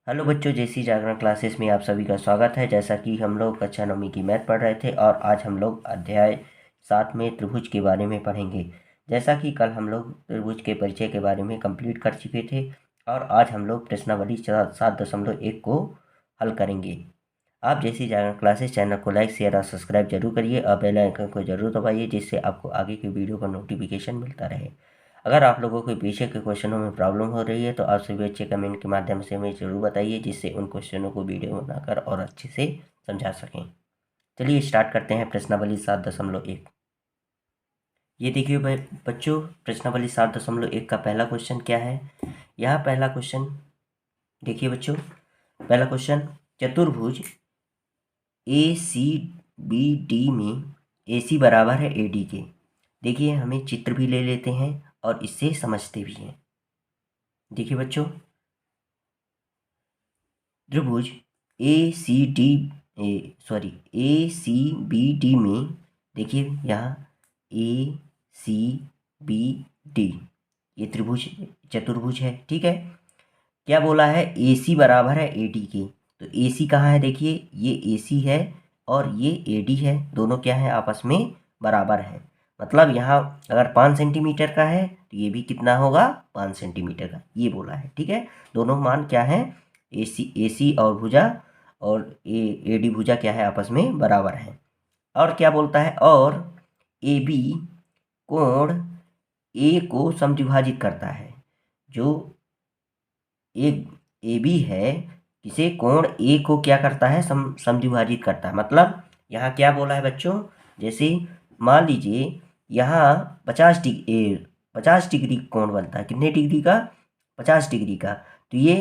Hello बच्चों, जैसी जागरण classes में आप सभी का स्वागत है। जैसा कि हम लोग कक्षा 9वीं की मैथ पढ़ रहे थे और आज हम लोग अध्याय 7 में त्रिभुज के बारे में पढ़ेंगे। जैसा कि कल हम लोग त्रिभुज के परिचय के बारे में कंप्लीट कर चुके थे और आज हम लोग प्रश्नावली 7.1 को हल करेंगे। आप जैसी जागरण क्लासेस चैनल को लाइक, शेयर और सब्सक्राइब जरूर करिए और बेल आइकन को जरूर दबाइए, जिससे आपको आगे की वीडियो का नोटिफिकेशन मिलता रहे। अगर आप लोगों को पीछे के क्वेश्चनों में प्रॉब्लम हो रही है तो आप सभी अच्छे कमेंट के माध्यम से हमें ज़रूर बताइए, जिससे उन क्वेश्चनों को वीडियो बनाकर और अच्छे से समझा सकें। चलिए स्टार्ट करते हैं प्रश्नावली 7.1। ये देखिए बच्चों, प्रश्नावली 7.1 का पहला क्वेश्चन क्या है। यह पहला क्वेश्चन देखिए बच्चों, पहला क्वेश्चन, चतुर्भुज ए सी बी डी में ए सी बराबर है ए डी के। देखिए हमें चित्र भी ले लेते हैं और इससे समझते भी हैं। देखिए बच्चों, त्रिभुज ए सी बी डी में देखिए यहाँ ए सी बी डी ये त्रिभुज चतुर्भुज है। ठीक है, क्या बोला है, ए सी बराबर है ए डी के। तो ए सी कहाँ है, देखिए ये ए सी है और ये ए डी है, दोनों क्या है, आपस में बराबर है। मतलब यहाँ अगर 5 सेंटीमीटर का है तो ये भी कितना होगा, 5 सेंटीमीटर का, ये बोला है। ठीक है, दोनों मान क्या है, ए सी और भुजा और ए डी भुजा क्या है, आपस में बराबर है। और क्या बोलता है, और ए बी कोण ए को समद्विभाजित करता है। जो ए बी है, किसे, कोण ए को क्या करता है, समद्विभाजित करता है। मतलब यहाँ क्या बोला है बच्चों, जैसे मान लीजिए यहाँ 50 डिग्री कोण बनता है, कितने डिग्री का, 50 डिग्री का। तो ये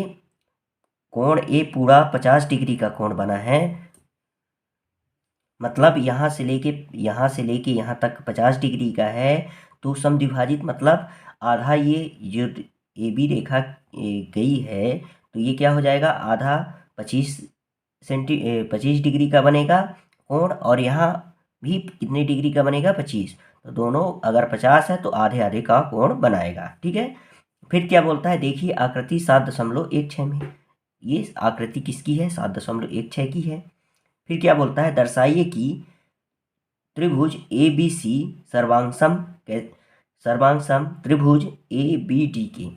कोण ए पूरा 50 डिग्री का कोण बना है। मतलब यहाँ से लेके यहाँ तक 50 डिग्री का है। तो समद्विभाजित मतलब आधा, ये जो ए बी रेखा गई है तो ये क्या हो जाएगा, आधा 25 डिग्री का बनेगा कोण, और यहाँ भी कितने डिग्री का बनेगा, 25। तो दोनों अगर 50 है तो आधे आधे का कोण बनाएगा। ठीक है, फिर क्या बोलता है, देखिए आकृति 7.16 में, ये आकृति किसकी है, 7.16 की है। फिर क्या बोलता है, दर्शाइए कि त्रिभुज ए बी सी सर्वांगसम त्रिभुज ए बी डी के।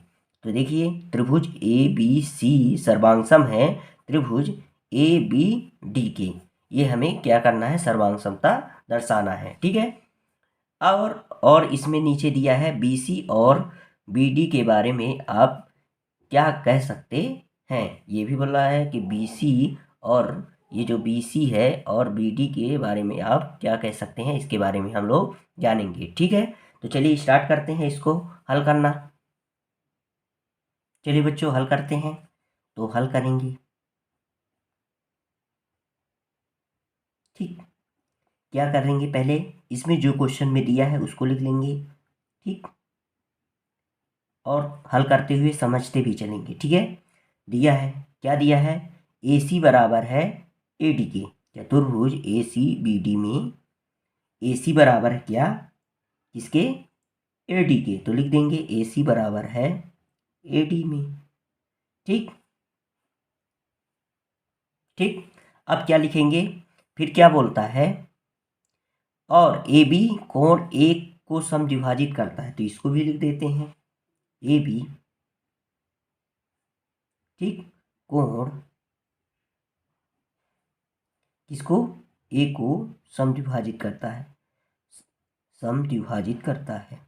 तो देखिए त्रिभुज ए बी सी सर्वांगसम है त्रिभुज ए बी डी के। ये हमें क्या करना है, सर्वांग समता दर्शाना है। ठीक है, और इसमें नीचे दिया है बी सी और बी डी के बारे में आप क्या कह सकते हैं। ये भी बोल रहा है कि बी सी और ये जो बी सी है और बी डी के बारे में आप क्या कह सकते हैं, इसके बारे में हम लोग जानेंगे। ठीक है, तो चलिए स्टार्ट करते हैं इसको हल करना। चलिए बच्चों हल करते हैं, तो हल करेंगे। ठीक, क्या करेंगे, पहले इसमें जो क्वेश्चन में दिया है उसको लिख लेंगे। ठीक, और हल करते हुए समझते भी चलेंगे। ठीक है, दिया है, क्या दिया है, ए सी बराबर है ए डी के। चतुर्भुज ए सी बी डी में ए सी बराबर है क्या, किसके, ए डी के। तो लिख देंगे ए सी बराबर है ए डी में। ठीक ठीक, अब क्या लिखेंगे, फिर क्या बोलता है, और ए बी कोण ए को समद्विभाजित करता है, तो इसको भी लिख देते हैं ए बी, ठीक, कोण किसको, ए को समद्विभाजित करता है, समद्विभाजित करता है।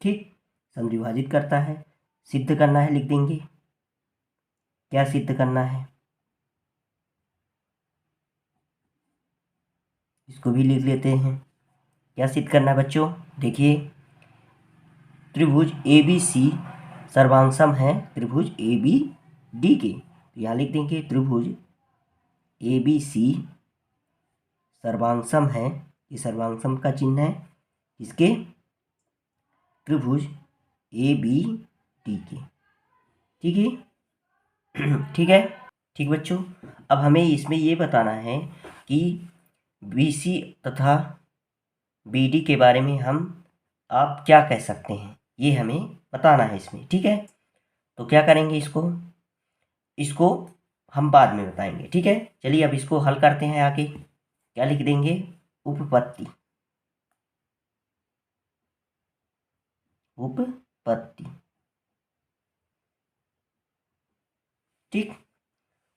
ठीक, समद्विभाजित करता है, सिद्ध करना है, लिख देंगे क्या सिद्ध करना है, इसको भी लिख लेते हैं। क्या सिद्ध करना है बच्चों, देखिए त्रिभुज ए बी सी सर्वांगसम है त्रिभुज ए बी डी के। तो यहाँ लिख देंगे त्रिभुज ए बी सी सर्वांगसम है, ये सर्वांगसम का चिन्ह है इसके, त्रिभुज ए बी डी के। ठीक है ठीक है, ठीक बच्चों, अब हमें इसमें ये बताना है कि BC तथा BD के बारे में हम आप क्या कह सकते हैं, ये हमें बताना है इसमें। ठीक है, तो क्या करेंगे, इसको हम बाद में बताएंगे। ठीक है, चलिए अब इसको हल करते हैं। आगे क्या लिख देंगे, उपपत्ति। उपपत्ति, ठीक।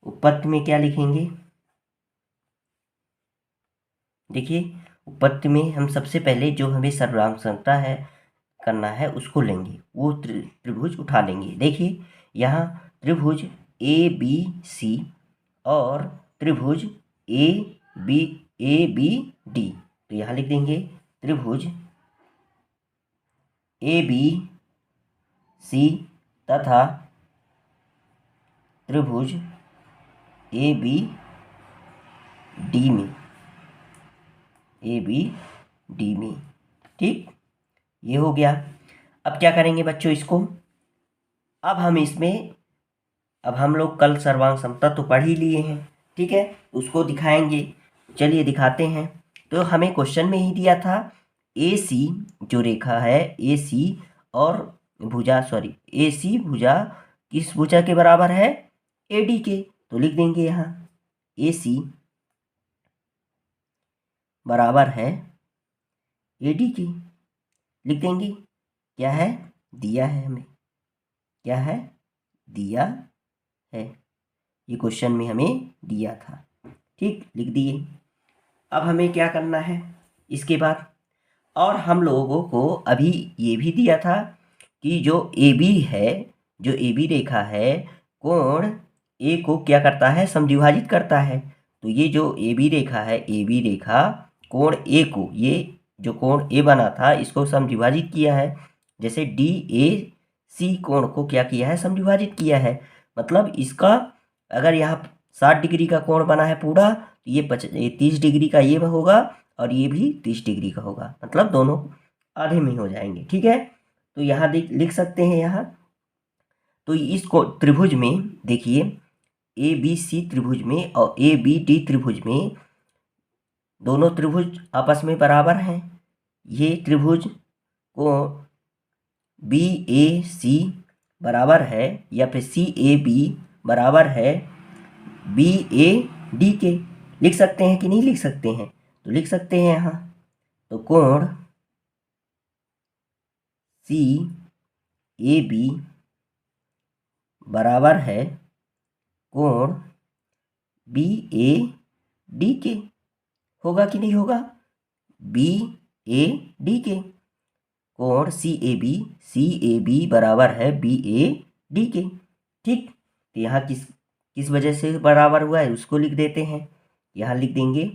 उपपत्ति में क्या लिखेंगे, देखिए उपपत्ति में हम सबसे पहले जो हमें सर्वनाम है करना है उसको लेंगे, वो त्रिभुज उठा लेंगे। देखिए यहाँ त्रिभुज ABC और त्रिभुज ABD, तो यहाँ लिख देंगे त्रिभुज ABC तथा त्रिभुज ABD में, ठीक, ये हो गया। अब क्या करेंगे बच्चों, इसको अब हम लोग कल सर्वांग समता तो पढ़ ही लिए हैं, ठीक है, उसको दिखाएंगे। चलिए दिखाते हैं। तो हमें क्वेश्चन में ही दिया था AC जो रेखा है, AC और AC भुजा किस भुजा के बराबर है, AD के। तो लिख देंगे यहाँ AC बराबर है AD की, लिख देंगे। क्या है, दिया है हमें, क्या है, दिया है, ये क्वेश्चन में हमें दिया था, ठीक, लिख दिए। अब हमें क्या करना है इसके बाद, और हम लोगों को अभी ये भी दिया था कि जो AB है, जो AB रेखा है, कोण A को क्या करता है, समद्विभाजित करता है। तो ये जो AB रेखा है, AB रेखा कोण A को, ये जो कोण A बना था इसको समद्विभाजित किया है। जैसे DAC कोण को क्या किया है, समद्विभाजित किया है। मतलब इसका अगर यहाँ 60 डिग्री का कोण बना है पूरा, तो ये 30 डिग्री का ये होगा और ये भी 30 डिग्री का होगा, मतलब दोनों आधे में हो जाएंगे। ठीक है, तो यहाँ लिख सकते हैं यहाँ। तो इसको त्रिभुज में देखिए, ABC त्रिभुज में और ABD त्रिभुज में, दोनों त्रिभुज आपस में बराबर हैं। ये त्रिभुज को BAC बराबर है या फिर CAB बराबर है BAD के। लिख सकते हैं कि नहीं लिख सकते हैं, तो लिख सकते हैं यहाँ। तो कोण CAB बराबर है कोण BAD के, होगा कि नहीं होगा, BAD के, कोण CAB बराबर है BAD के, ठीक। तो यहाँ किस वजह से बराबर हुआ है उसको लिख देते हैं। यहाँ लिख देंगे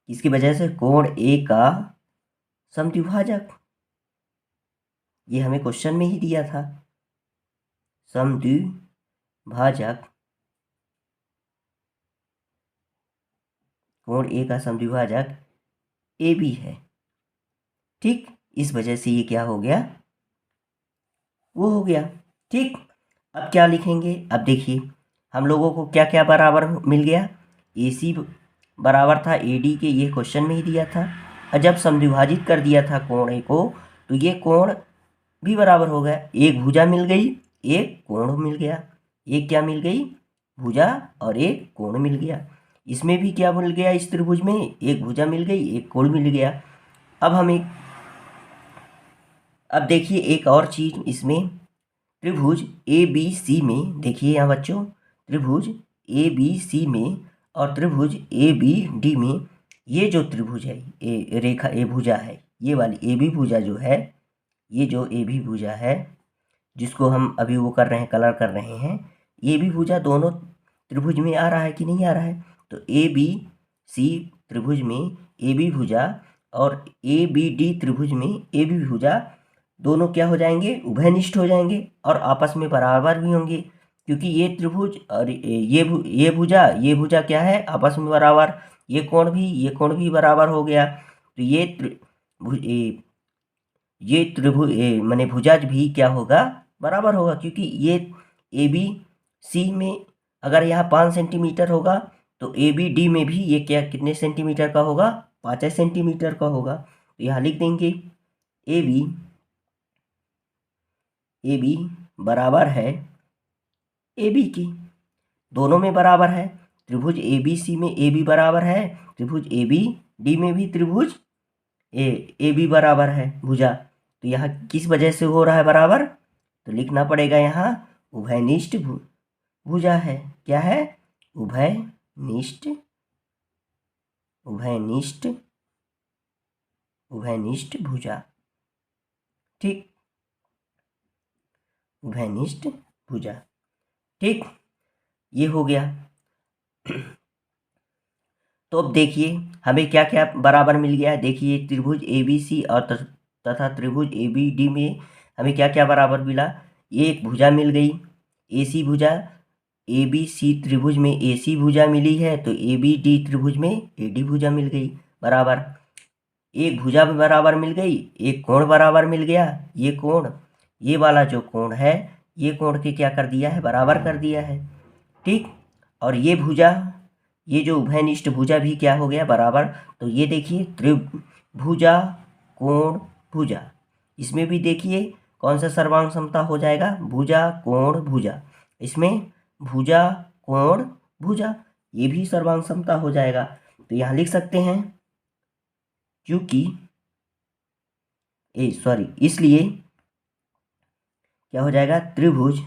इसकी वजह से कोण A का समद्विभाजक, ये हमें क्वेश्चन में ही दिया था, समद्विभाजक, कोण A का समद्विभाजक AB है, ठीक। इस वजह से ये क्या हो गया, वो हो गया, ठीक। अब क्या लिखेंगे, अब देखिए हम लोगों को क्या क्या बराबर मिल गया, AC बराबर था AD के, ये क्वेश्चन में ही दिया था। और जब समद्विभाजित कर दिया था कोण A को, तो ये कोण भी बराबर हो गया, एक भुजा मिल गई, एक कोण मिल गया, एक क्या मिल गई, भुजा और एक कोण मिल गया। इसमें भी क्या मिल गया, इस त्रिभुज में एक भुजा मिल गई, एक कोण मिल गया। अब देखिए एक और चीज इसमें, त्रिभुज ABC में, देखिए यहाँ बच्चों, त्रिभुज ABC में और त्रिभुज ABD में, ये जो त्रिभुज है, रेखा A भुजा है, ये वाली AB भुजा जो है, ये जो AB भुजा है जिसको हम अभी वो कर रहे हैं, कलर कर रहे हैं, AB भुजा दोनों त्रिभुज में आ रहा है कि नहीं आ रहा है। तो ABC त्रिभुज में AB भुजा और ABD त्रिभुज में AB भुजा दोनों क्या हो जाएंगे, उभयनिष्ठ हो जाएंगे और आपस में बराबर भी होंगे, क्योंकि ये त्रिभुज और ये भुजा क्या है, आपस में बराबर। ये कोण भी बराबर हो गया। तो ये त्रिभुज माने भुजा भी क्या होगा, बराबर होगा, क्योंकि ये सी में अगर यहाँ 5 सेंटीमीटर होगा तो ए बी डी में भी ये क्या कितने सेंटीमीटर का होगा, 5 सेंटीमीटर का होगा। तो यहाँ लिख देंगे ए बी बराबर है ए बी की, दोनों में बराबर है। त्रिभुज ए बी सी में ए बी बराबर है, त्रिभुज ए बी डी में भी त्रिभुज ए बी बराबर है भुजा। तो यहाँ किस वजह से हो रहा है बराबर, तो लिखना पड़ेगा यहाँ उभयनिष्ठ भुजा है। क्या है, उभयनिष्ठ उभयनिष्ठ उभयनिष्ठ भुजा। ठीक, उभयनिष्ठ भुजा। ठीक, ये हो गया। तो अब देखिए हमें क्या क्या बराबर मिल गया। देखिए त्रिभुज ए बी सी और तथा त्रिभुज ए बी डी में हमें क्या क्या बराबर मिला। ये एक भुजा मिल गई ए सी भुजा, ए बी सी त्रिभुज में ए सी भुजा मिली है, तो ए बी डी त्रिभुज में ए डी भुजा मिल गई बराबर। एक भुजा भी बराबर मिल गई, एक कोण बराबर मिल गया। ये कोण, ये वाला जो कोण है, ये कोण के क्या कर दिया है, बराबर कर दिया है। ठीक, और ये भुजा, ये जो उभयनिष्ठ भुजा भी क्या हो गया, बराबर। तो ये देखिए त्रिभुजा कोण भुजा, इसमें भी देखिए कौन सा सर्वांग समता हो जाएगा, भुजा कोण भुजा। इसमें भुजा कोण भुजा, ये भी सर्वांग समता हो जाएगा। तो यहाँ लिख सकते हैं क्योंकि इसलिए क्या हो जाएगा, त्रिभुज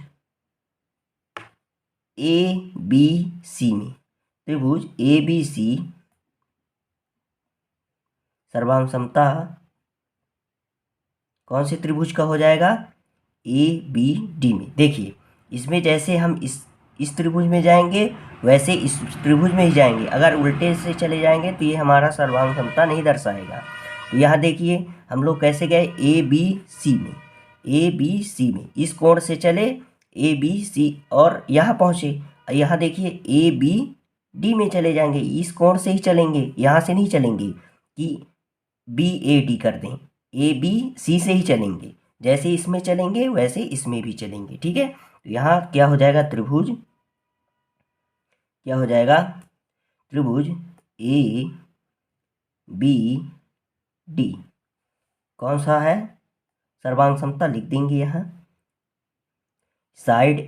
ए बी सी में, त्रिभुज ए बी सी सर्वांग समता कौन से त्रिभुज का हो जाएगा, ए बी डी में। देखिए इसमें जैसे हम इस त्रिभुज में जाएंगे वैसे इस त्रिभुज में ही जाएंगे, अगर उल्टे से चले जाएंगे तो ये हमारा सर्वांग समता नहीं दर्शाएगा। तो यहाँ देखिए हम लोग कैसे गए, ए बी सी में, ए बी सी में इस कोण से चले ए बी सी और यहाँ पहुँचे। यहाँ देखिए ए बी डी में चले जाएंगे, इस कोण से ही चलेंगे, यहाँ से नहीं चलेंगे कि बी ए डी कर दें, ए बी सी से ही चलेंगे। जैसे इसमें चलेंगे वैसे इसमें भी चलेंगे। ठीक है, तो यहाँ क्या हो जाएगा, त्रिभुज क्या हो जाएगा, त्रिभुज ए बी डी कौन सा है, सर्वांग समता लिख देंगे। यहाँ साइड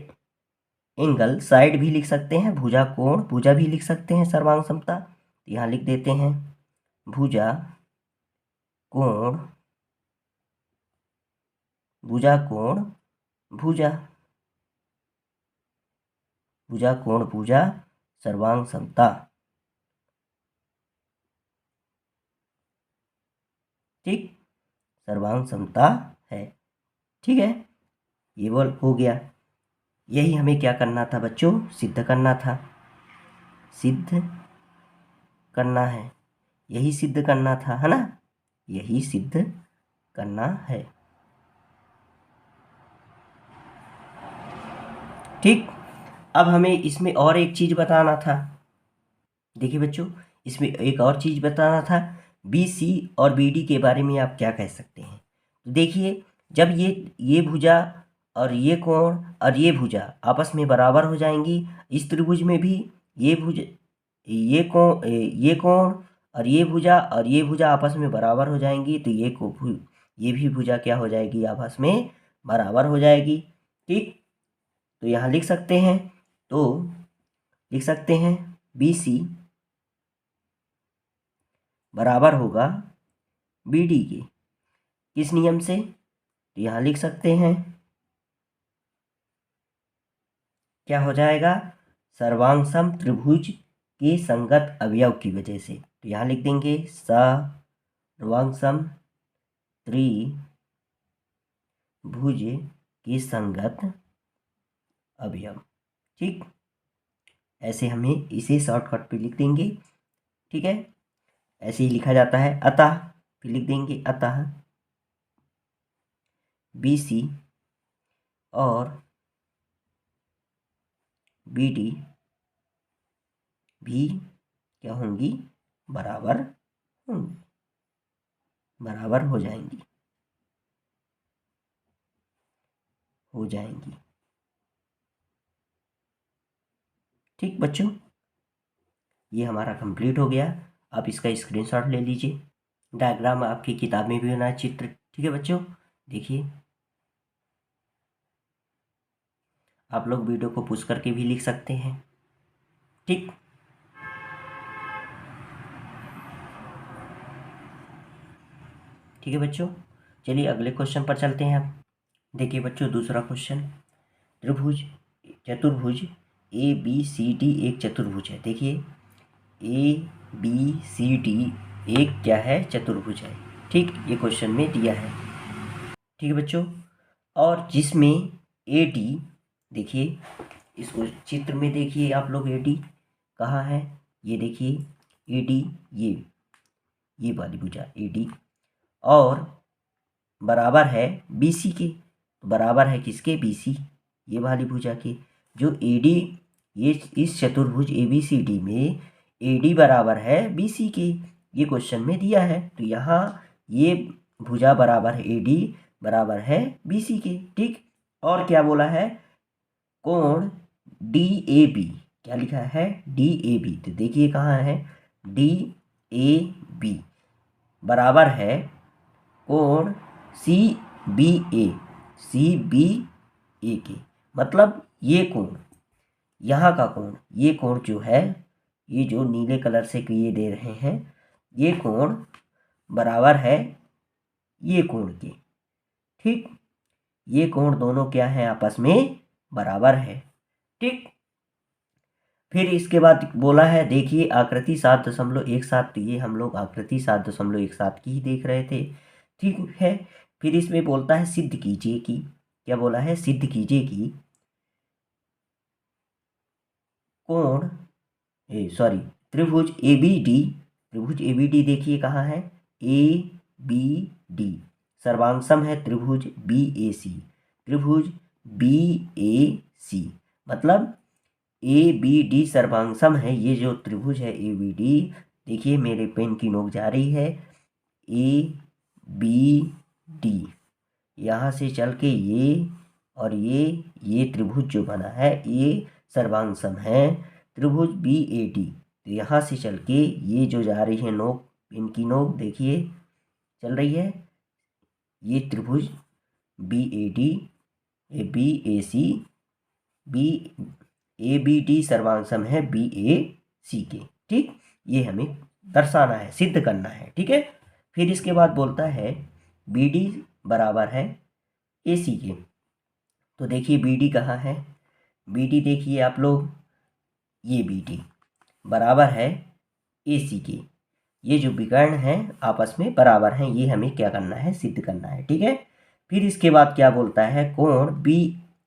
एंगल, साइड भी लिख सकते हैं, भुजा कोण भुजा भी लिख सकते हैं सर्वांग समता। तो यहाँ लिख देते हैं भुजा कोण भुजा कोण भुजा, भुजा कोण भुजा सर्वांग समता। ठीक, सर्वांग समता है। ठीक है, ये बोल हो गया। यही हमें क्या करना था बच्चों, सिद्ध करना था, सिद्ध करना है, यही सिद्ध करना था, है ना, यही सिद्ध करना है। ठीक, अब हमें इसमें और एक चीज़ बताना था। देखिए बच्चों, इसमें एक और चीज़ बताना था, बी सी और बी डी के बारे में आप क्या कह सकते हैं। तो देखिए जब ये भुजा और ये कोण और ये भुजा आपस में बराबर हो जाएंगी, इस त्रिभुज में भी ये भुज ये कोण और ये भुजा आपस में बराबर हो जाएंगी, तो ये भी भुजा क्या हो जाएगी, आपस में बराबर हो जाएगी। ठीक, तो यहाँ लिख सकते हैं, तो लिख सकते हैं बी सी बराबर होगा बी डी के, किस नियम से, तो यहाँ लिख सकते हैं क्या हो जाएगा, सर्वांगसम त्रिभुज के संगत अवयव की वजह से। तो यहाँ लिख देंगे सर्वांगसम त्रिभुज के संगत अवयव। ठीक, ऐसे हमें इसे शॉर्टकट पे लिख देंगे। ठीक है, ऐसे ही लिखा जाता है। अतः फिर लिख देंगे अतः बी सी और बी डी भी क्या होंगी, बराबर होंगी, बराबर हो जाएंगी, हो जाएंगी। ठीक बच्चों, ये हमारा कंप्लीट हो गया। आप इसका स्क्रीनशॉट ले लीजिए। डायग्राम आपकी किताब में भी होना चित्र, ठीक है बच्चों। देखिए, आप लोग वीडियो को पुश करके भी लिख सकते हैं। ठीक, ठीक है बच्चों, चलिए अगले क्वेश्चन पर चलते हैं। आप देखिए बच्चों, दूसरा क्वेश्चन, त्रिभुज चतुर्भुज ए बी सी डी एक चतुर्भुज है। देखिए, ए बी सी डी एक क्या है, चतुर्भुज है। ठीक, ये क्वेश्चन में दिया है। ठीक है बच्चों, और जिसमें ए डी, देखिए इसको चित्र में देखिए आप लोग, ए डी कहाँ है, ये देखिए ए डी, ये वाली भुजा ए डी, और बराबर है बी सी के। तो बराबर है किसके, बी सी, ये वाली भुजा के। जो ए डी, ये इस चतुर्भुज ए बी सी डी में ए डी बराबर है बी सी के, ये क्वेश्चन में दिया है। तो यहाँ ये भुजा बराबर है ए डी बराबर है बी सी के। ठीक, और क्या बोला है, कोण डी ए बी, क्या लिखा है, डी ए बी। तो देखिए कहाँ है, डी ए बी बराबर है कोण सी बी ए, सी बी ए के। मतलब ये कोण, यहाँ का कोण, ये कोण जो है, ये जो नीले कलर से किए दे रहे हैं, ये कोण बराबर है ये कोण के। ठीक, ये कोण दोनों क्या है, आपस में बराबर है। ठीक, फिर इसके बाद बोला है, देखिए आकृति 7.17, ये हम लोग आकृति 7.17 की ही देख रहे थे। ठीक है, फिर इसमें बोलता है सिद्ध कीजिए कि, क्या बोला है, सिद्ध कीजिए कि कोण त्रिभुज ए बी डी, त्रिभुज ए बी डी देखिए कहाँ है, ए बी डी सर्वांगसम है त्रिभुज बी ए सी, त्रिभुज बी ए सी, मतलब ए बी डी सर्वांगसम है। ये जो त्रिभुज है ए बी डी, देखिए मेरे पेन की नोक जा रही है, ए बी डी, यहाँ से चल के ये और ये त्रिभुज जो बना है, ये सर्वांगसम है त्रिभुज बी ए डी। तो यहाँ से चल के ये जो जा रही है नोक, पेन की नोक देखिए चल रही है, ये त्रिभुज B A D, A B A C, B A B D सर्वांगसम है बी ए सी के। ठीक, ये हमें दर्शाना है, सिद्ध करना है। ठीक है, फिर इसके बाद बोलता है बी डी बराबर है ए सी के। तो देखिए बी डी कहाँ है, बी डी देखिए आप लोग, ये बी डी बराबर है ए सी के। ये जो विकर्ण हैं आपस में बराबर हैं, ये हमें क्या करना है, सिद्ध करना है। ठीक है, फिर इसके बाद क्या बोलता है, कोण बी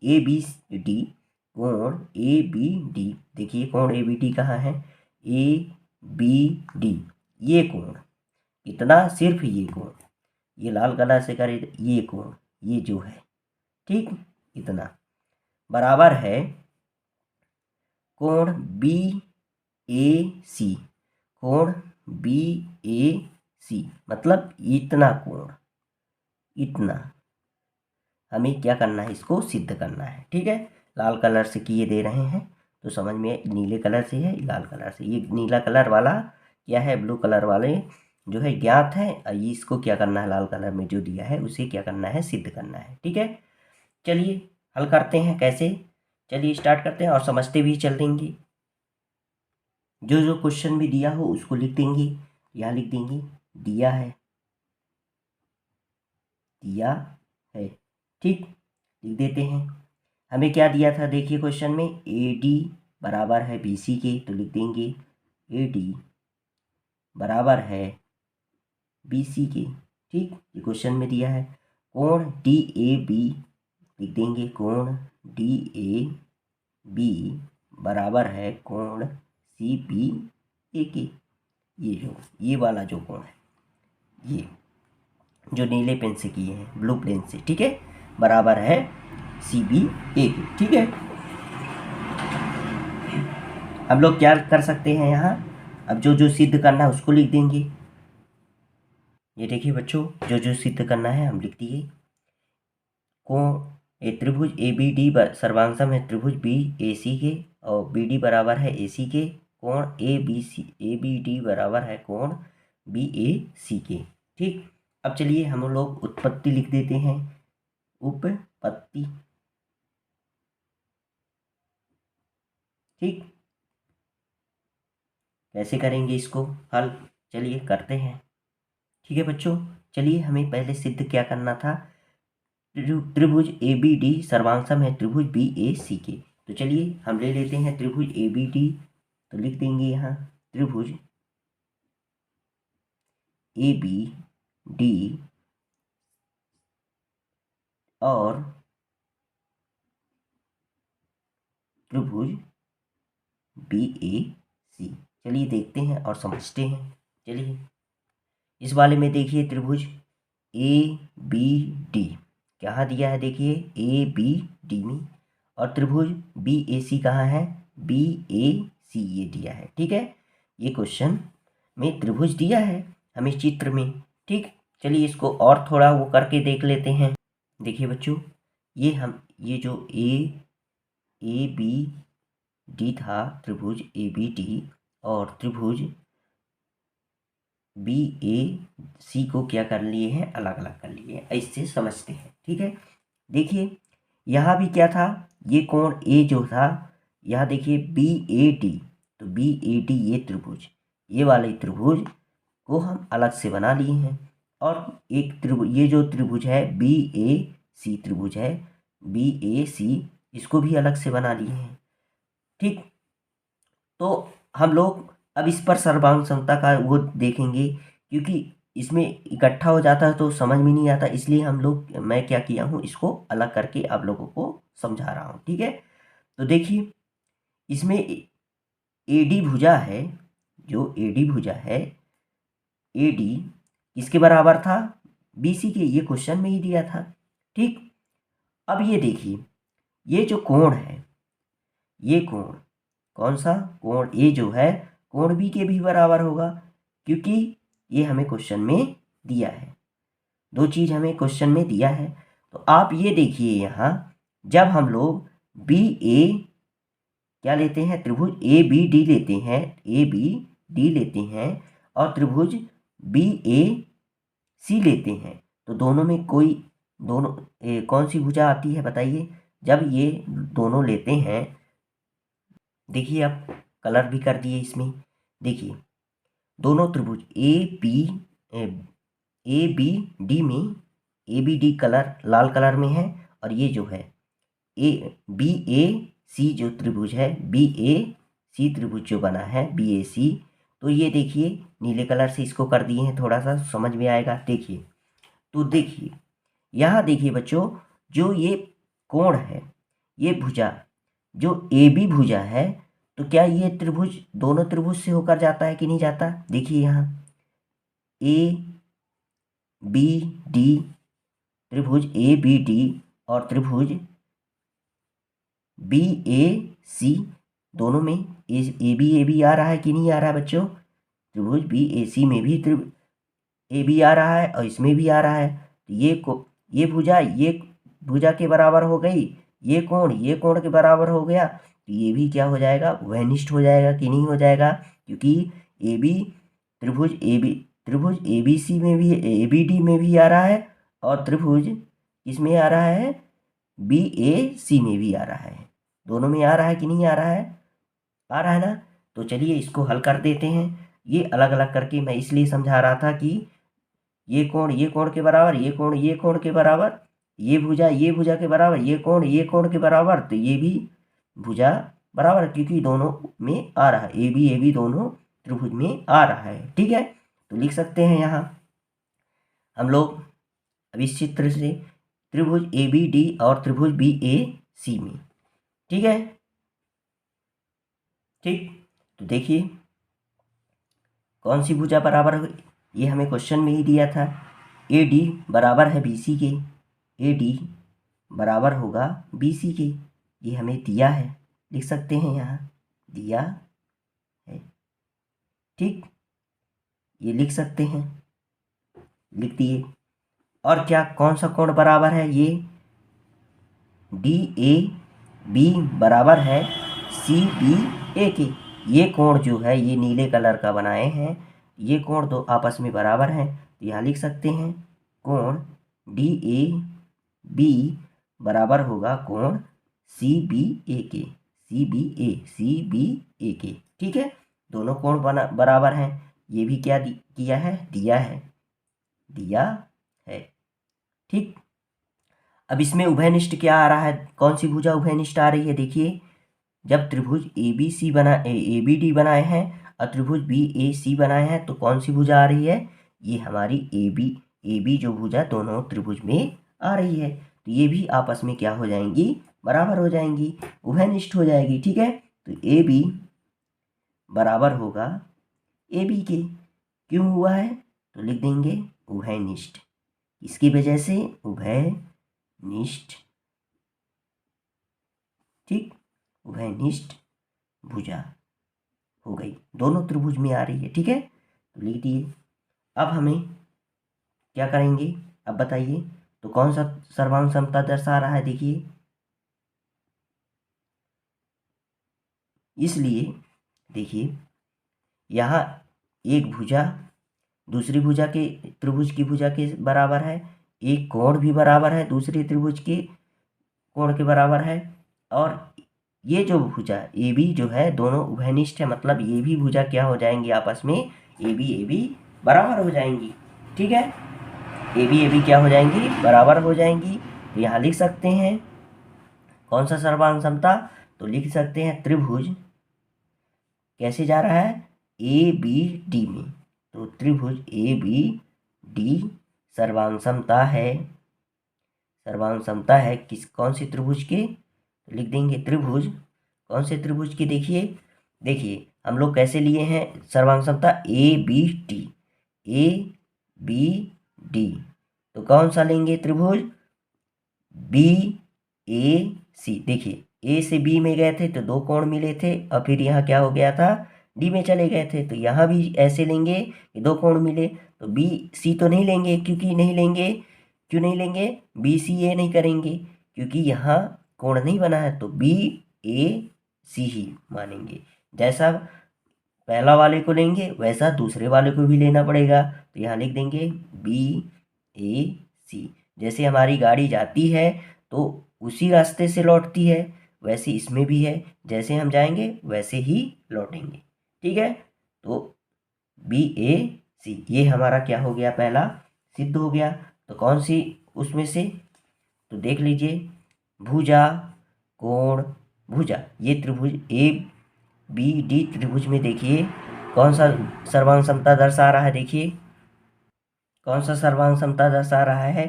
ए बी डी, कोण ए बी डी, देखिए कोण ए बी डी कहाँ है, ए बी डी, ये कोण, इतना सिर्फ ये कोण, ये लाल कलर से करे, ये कोण, ये जो है, ठीक, इतना बराबर है कोण बी ए सी, कोण बी ए सी, मतलब इतना कोण, इतना हमें क्या करना है, इसको सिद्ध करना है। ठीक है, लाल कलर से किए दे रहे हैं तो समझ में, नीले कलर से है, लाल कलर से, ये नीला कलर वाला क्या है, ब्लू कलर वाले जो है ज्ञात है, इसको क्या करना है, लाल कलर में जो दिया है उसे क्या करना है, सिद्ध करना है। ठीक है, चलिए हल करते हैं कैसे, चलिए स्टार्ट करते हैं और समझते भी चल देंगे। जो जो क्वेश्चन भी दिया हो उसको लिख देंगे, यहाँ लिख देंगे दिया है, दिया है। ठीक, लिख देते हैं। हमें क्या दिया था, देखिए क्वेश्चन में ए डी बराबर है बी सी के, तो लिख देंगे ए डी बराबर है बी सी के। ठीक, ये क्वेश्चन में दिया है। कोण डी ए बी, लिख देंगे कोण डी ए बी बराबर है कोण सी बी ए के। ये वाला जो कोण है, ये जो नीले पेन से किए हैं, ब्लू पेन से, ठीक है, बराबर है सी बी ए के। ठीक है, हम लोग क्या कर सकते हैं यहाँ, अब जो जो सिद्ध करना है उसको लिख देंगे। ये देखिए बच्चों, जो जो सिद्ध करना है हम लिख दिए। त्रिभुज ए बी डी सर्वांगसम है त्रिभुज बी ए सी के, और बी डी बराबर है ए सी के, कोण ए बी डी बराबर है कोण बी ए सी के। ठीक, अब चलिए हम लोग उत्पत्ति लिख देते हैं, उपपत्ति। ठीक, कैसे करेंगे इसको हल, चलिए करते हैं। ठीक है बच्चों, चलिए हमें पहले सिद्ध क्या करना था, त्रिभुज ए बी डी सर्वांगसम है त्रिभुज बी ए सी के। तो चलिए हम ले लेते हैं त्रिभुज ए बी डी, तो लिख देंगे यहाँ त्रिभुज ए बी डी और त्रिभुज बी ए सी। चलिए देखते हैं और समझते हैं। चलिए इस वाले में देखिए त्रिभुज ए बी डी कहाँ दिया है, देखिए ए बी डी में, और त्रिभुज बी ए सी कहाँ है, बी ए सी ये दिया है। ठीक है, ये क्वेश्चन में त्रिभुज दिया है हमें चित्र में। ठीक, चलिए इसको और थोड़ा वो करके देख लेते हैं। देखिए बच्चों, ये जो ए बी डी था, त्रिभुज ए बी डी और त्रिभुज बी ए सी को क्या कर लिए हैं, अलग अलग कर लिए हैं। इससे समझते हैं। ठीक है, देखिए यहाँ भी क्या था, ये कोण ए जो था, यहाँ देखिए बी ए डी, तो बी ए डी ये त्रिभुज, ये वाले त्रिभुज को हम अलग से बना लिए हैं। और एक त्रिभुज, ये जो त्रिभुज है बी ए सी त्रिभुज है, बी ए सी, इसको भी अलग से बना लिए हैं। ठीक, तो हम लोग अब इस पर सर्वांग समता का वो देखेंगे, क्योंकि इसमें इकट्ठा हो जाता है तो समझ में नहीं आता, इसलिए मैं क्या किया हूँ, इसको अलग करके आप लोगों को समझा रहा हूँ। ठीक है, तो देखिए इसमें ए डी भुजा है, जो ए डी भुजा है, ए डी किसके बराबर था, बी सी के, ये क्वेश्चन में ही दिया था। ठीक, अब ये देखिए ये जो कोण है, ये कोण कौन सा, कोण ए जो है कोण बी के भी बराबर होगा, क्योंकि ये हमें क्वेश्चन में दिया है, दो चीज़ हमें क्वेश्चन में दिया है। तो आप ये देखिए यहाँ जब हम लोग बी ए क्या लेते हैं, त्रिभुज ए बी डी लेते हैं, ए बी डी लेते हैं और त्रिभुज बी ए सी लेते हैं, तो दोनों में कौन सी भुजा आती है बताइए। जब ये दोनों लेते हैं, देखिए आप कलर भी कर दिए इसमें, देखिए दोनों त्रिभुज ए बी डी में, ए बी डी कलर लाल कलर में है, और ये जो है बी ए सी जो त्रिभुज है, बी ए सी त्रिभुज जो बना है बी ए सी, तो ये देखिए नीले कलर से इसको कर दिए हैं, थोड़ा सा समझ में आएगा। देखिए, तो देखिए यहाँ देखिए बच्चों, जो ये कोण है, ये भुजा जो ए बी भुजा है, तो क्या ये त्रिभुज दोनों त्रिभुज से होकर जाता है कि नहीं जाता। देखिए यहाँ ए बी डी, त्रिभुज ए बी डी और त्रिभुज बी ए सी, दोनों में ए बी आ रहा है कि नहीं आ रहा है बच्चों, त्रिभुज बी ए सी में भी ए बी आ रहा है और इसमें भी आ रहा है। तो ये भुजा के बराबर हो गई, ये कोण के बराबर हो गया, तो ये भी क्या हो जाएगा, वहनिष्ठ हो जाएगा कि नहीं हो जाएगा, क्योंकि ए बी त्रिभुज ए बी सी में भी, ए बी डी में भी आ रहा है, और त्रिभुज इसमें आ रहा है बी ए सी में भी आ रहा है, दोनों में आ रहा है कि नहीं आ रहा है, आ रहा है ना। तो चलिए इसको हल कर देते हैं। ये अलग अलग करके मैं इसलिए समझा रहा था कि ये कोण के बराबर, ये कोण के बराबर, ये भुजा के बराबर, ये कोण के बराबर, तो ये भी भुजा बराबर, क्योंकि दोनों में आ रहा है, ए बी दोनों त्रिभुज में आ रहा है। ठीक है, तो लिख सकते हैं यहाँ हम लोग अब इस चित्र से त्रिभुज ए बी डी और त्रिभुज बी ए सी में। ठीक है, ठीक, तो देखिए कौन सी भुजा बराबर हो, ये हमें क्वेश्चन में ही दिया था, ए डी बराबर है बी सी के, ए डी बराबर होगा बी सी के, ये हमें दिया है, लिख सकते हैं यहाँ दिया है। ठीक, ये लिख सकते हैं, लिख दिए। और क्या कौन सा कोण बराबर है, ये डी ए बी बराबर है सी बी ए के। ये कोण जो है ये नीले कलर का बनाए हैं, ये कोण दो आपस में बराबर हैं, तो यहाँ लिख सकते हैं कोण डी ए बी बराबर होगा कोण सी बी ए के, सी बी ए के। ठीक है, दोनों कोण बराबर हैं। ये भी क्या किया है, दिया है। ठीक, अब इसमें उभयनिष्ठ क्या आ रहा है, कौन सी भुजा उभयनिष्ठ आ रही है, देखिए जब त्रिभुज ए बी डी बनाए हैं और त्रिभुज बी ए सी बनाए हैं तो कौन सी भुजा आ रही है, ये हमारी ए बी जो भुजा दोनों त्रिभुज में आ रही है, तो ये भी आपस में क्या हो जाएंगी, बराबर हो जाएंगी, उभयनिष्ठ हो जाएगी। ठीक है, तो ए बी बराबर होगा ए बी के। क्यों हुआ है, तो लिख देंगे उभयनिष्ठ, इसकी वजह से उभयनिष्ठ। ठीक, उभयनिष्ठ भुजा हो गई, दोनों त्रिभुज में आ रही है। ठीक है, तो लिख दिए। अब हमें क्या करेंगे, अब बताइए, तो कौन सा सर्वांग समता दर्शा रहा है, देखिए इसलिए देखिए यहाँ एक भुजा दूसरी भुजा के त्रिभुज की भुजा के बराबर है, एक कोण भी बराबर है दूसरे त्रिभुज के कोण के बराबर है, और ये जो भुजा ए बी जो है दोनों उभयनिष्ठ है, मतलब ये भी भुजा क्या हो जाएंगी आपस में, ए बी बराबर हो जाएंगी। ठीक है, ए बी क्या हो जाएंगी, बराबर हो जाएंगी। तो यहाँ लिख सकते हैं कौन सा सर्वांग समता, तो लिख सकते हैं त्रिभुज कैसे जा रहा है, ए बी डी में, तो त्रिभुज ए बी डी सर्वांग समता है किस, कौन सी त्रिभुज के, तो लिख देंगे त्रिभुज, कौन से त्रिभुज की, देखिए हम लोग कैसे लिए हैं सर्वांग समता, ए बी डी, तो कौन सा लेंगे त्रिभुज बी ए सी। देखिए ए से बी में गए थे तो दो कोण मिले थे, और फिर यहाँ क्या हो गया था, डी में चले गए थे, तो यहाँ भी ऐसे लेंगे कि दो कोण मिले, तो बी सी तो नहीं लेंगे, क्यों नहीं लेंगे, बी सी ए नहीं करेंगे क्योंकि यहाँ कोण नहीं बना है, तो बी ए सी ही मानेंगे। जैसा पहला वाले को लेंगे वैसा दूसरे वाले को भी लेना पड़ेगा, तो यहाँ लिख देंगे बी ए सी। जैसे हमारी गाड़ी जाती है तो उसी रास्ते से लौटती है, वैसे इसमें भी है, जैसे हम जाएंगे वैसे ही लौटेंगे। ठीक है, तो बी ए सी ये हमारा क्या हो गया, पहला सिद्ध हो गया। तो कौन सी उसमें से, तो देख लीजिए भुजा कोण भुजा, ये त्रिभुज ए बी डी त्रिभुज में देखिए कौन सा सर्वांग समता दर्शा रहा है, देखिए कौन सा सर्वांग समता दर्शा रहा है,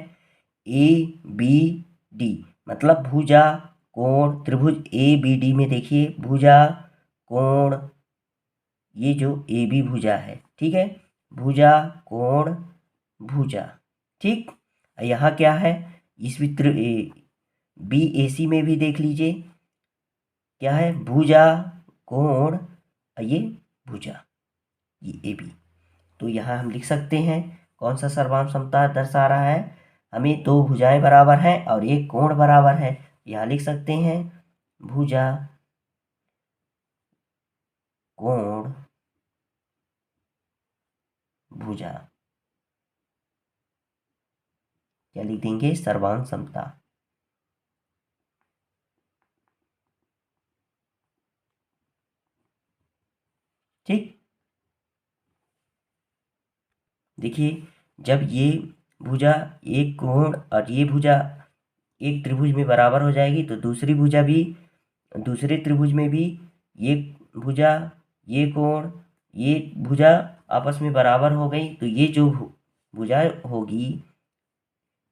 ए बी डी, मतलब भुजा कोण त्रिभुज ए बी डी में देखिए भुजा कोण, ये जो ए बी भुजा है, ठीक है, भुजा कोण भुजा। ठीक, यहाँ क्या है, इस वित्र बी ए सी में भी देख लीजिए क्या है, भुजा कोण, ये भुजा, ये ए बी। तो यहाँ हम लिख सकते हैं कौन सा सर्वांग समता दर्शा रहा है, हमें दो भुजाएं बराबर हैं और एक कोण बराबर है, यहाँ लिख सकते हैं भुजा कोण भुजा, क्या लिख देंगे, सर्वांग समता। ठीक, देखिए जब ये भुजा एक कोण और ये भुजा एक त्रिभुज में बराबर हो जाएगी तो दूसरी भुजा भी दूसरे त्रिभुज में भी ये भुजा ये कोण ये भुजा आपस में बराबर हो गई, तो ये जो भुजा होगी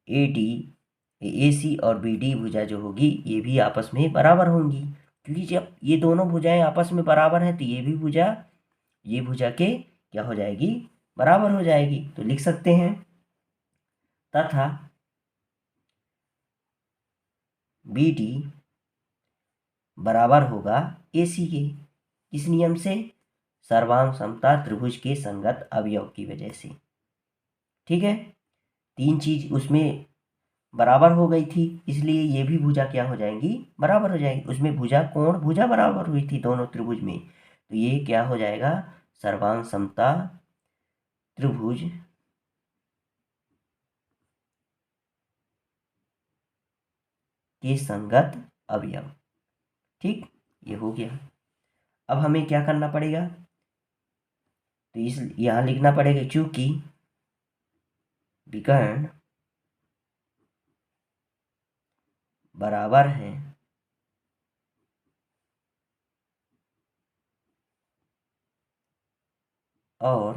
ए डी ए सी और बी डी भुजा जो होगी ये भी आपस में बराबर होंगी, क्योंकि जब ये दोनों भुजाएं आपस में बराबर हैं तो ये भुजा के क्या हो जाएगी, बराबर हो जाएगी। तो लिख सकते हैं तथा बी डी बराबर होगा ए सी के, किस नियम से, सर्वांग समता त्रिभुज के संगत अवयव की वजह से। ठीक है, तीन चीज उसमें बराबर हो गई थी, इसलिए ये भी भुजा क्या हो जाएंगी, बराबर हो जाएगी। उसमें भुजा कोण भुजा बराबर हुई थी दोनों त्रिभुज में, तो ये क्या हो जाएगा, सर्वांग समता त्रिभुज के संगत अवयव। ठीक, ये हो गया। अब हमें क्या करना पड़ेगा, तो इस यहाँ लिखना पड़ेगा, चूंकि विकर्ण बराबर है और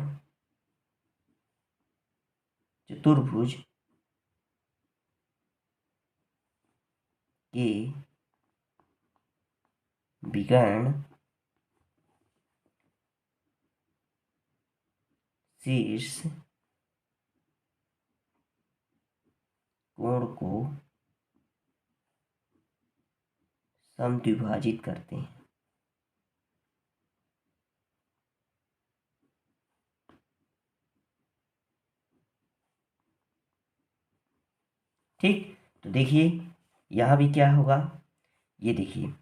चतुर्भुज के विकर्ण शीर्ष कोण को समद्विभाजित करते हैं। ठीक, तो देखिए यहाँ भी क्या होगा, ये देखिए,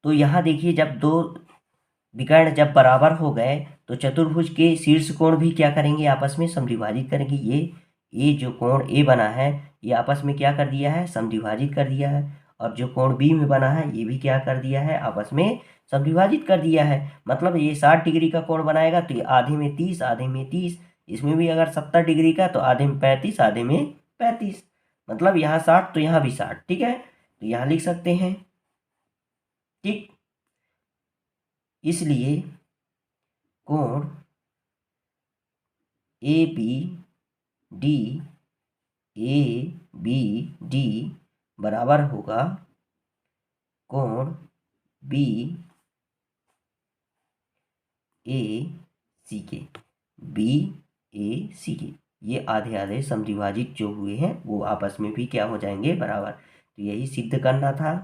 तो यहाँ देखिए जब दो विकर्ण जब बराबर हो गए तो चतुर्भुज के शीर्ष कोण भी क्या करेंगे, आपस में समद्विभाजित करेंगे। ये जो कोण ए बना है ये आपस में क्या कर दिया है, समद्विभाजित कर दिया है, और जो कोण बी में बना है ये भी क्या कर दिया है, आपस में समद्विभाजित कर दिया है। मतलब ये 60 डिग्री का कोण बनाएगा तो ये आधे में 30, आधे में 30, इसमें भी अगर 70 डिग्री का तो आधे में 35, आधे में 35, मतलब यहाँ 60 तो यहाँ भी 60। ठीक है, तो यहाँ लिख सकते हैं। ठीक, इसलिए कोण A B D A B D बराबर होगा कोण बी ए सी के, बी ए सी के, ये आधे आधे समद्विभाजित जो हुए हैं वो आपस में भी क्या हो जाएंगे, बराबर। तो यही सिद्ध करना था,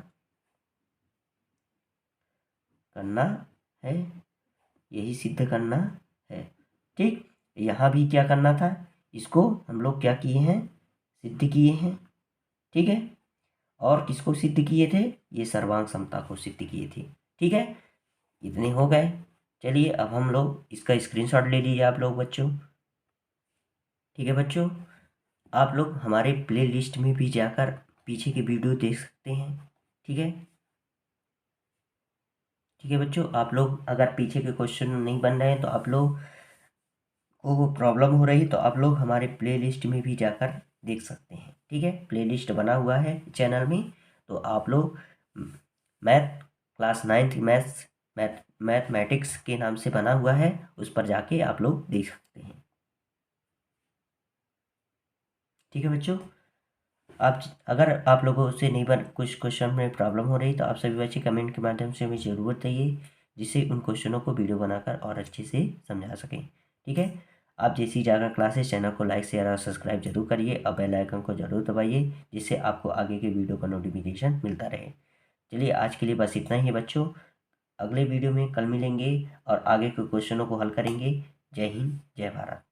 करना है, यही सिद्ध करना है। ठीक, यहाँ भी क्या करना था, इसको हम लोग क्या किए हैं, सिद्ध किए हैं। ठीक है, और किसको सिद्ध किए थे, ये सर्वांग समता को सिद्ध किए थे। ठीक है, इतने हो गए। चलिए अब हम लोग इसका स्क्रीनशॉट ले लीजिए आप लोग बच्चों। ठीक है बच्चों, आप लोग हमारे प्ले लिस्ट में भी जाकर पीछे के वीडियो देख सकते हैं। ठीक है, ठीक है बच्चों, आप लोग अगर पीछे के क्वेश्चन नहीं बन रहे हैं तो आप लोग को प्रॉब्लम हो रही तो आप लोग हमारे प्ले लिस्ट में भी जाकर देख सकते हैं। ठीक है, प्ले लिस्ट बना हुआ है चैनल में, तो आप लोग मैथ क्लास 9th मैथमेटिक्स के नाम से बना हुआ है, उस पर जाके आप लोग देख सकते हैं। ठीक है बच्चों, आप अगर आप लोगों से नहीं बन कुछ क्वेश्चन में प्रॉब्लम हो रही तो आप सभी बच्चे कमेंट के माध्यम से हमें ज़रूर बताइए, जिससे उन क्वेश्चनों को वीडियो बनाकर और अच्छे से समझा सकें। ठीक है, आप जैसी जाकर क्लासेस चैनल को लाइक शेयर और सब्सक्राइब जरूर करिए और बेल आइकन को जरूर दबाइए, जिससे आपको आगे के वीडियो का नोटिफिकेशन मिलता रहे। चलिए आज के लिए बस इतना ही बच्चों, अगले वीडियो में कल मिलेंगे और आगे के क्वेश्चनों को हल करेंगे। जय हिंद, जय भारत।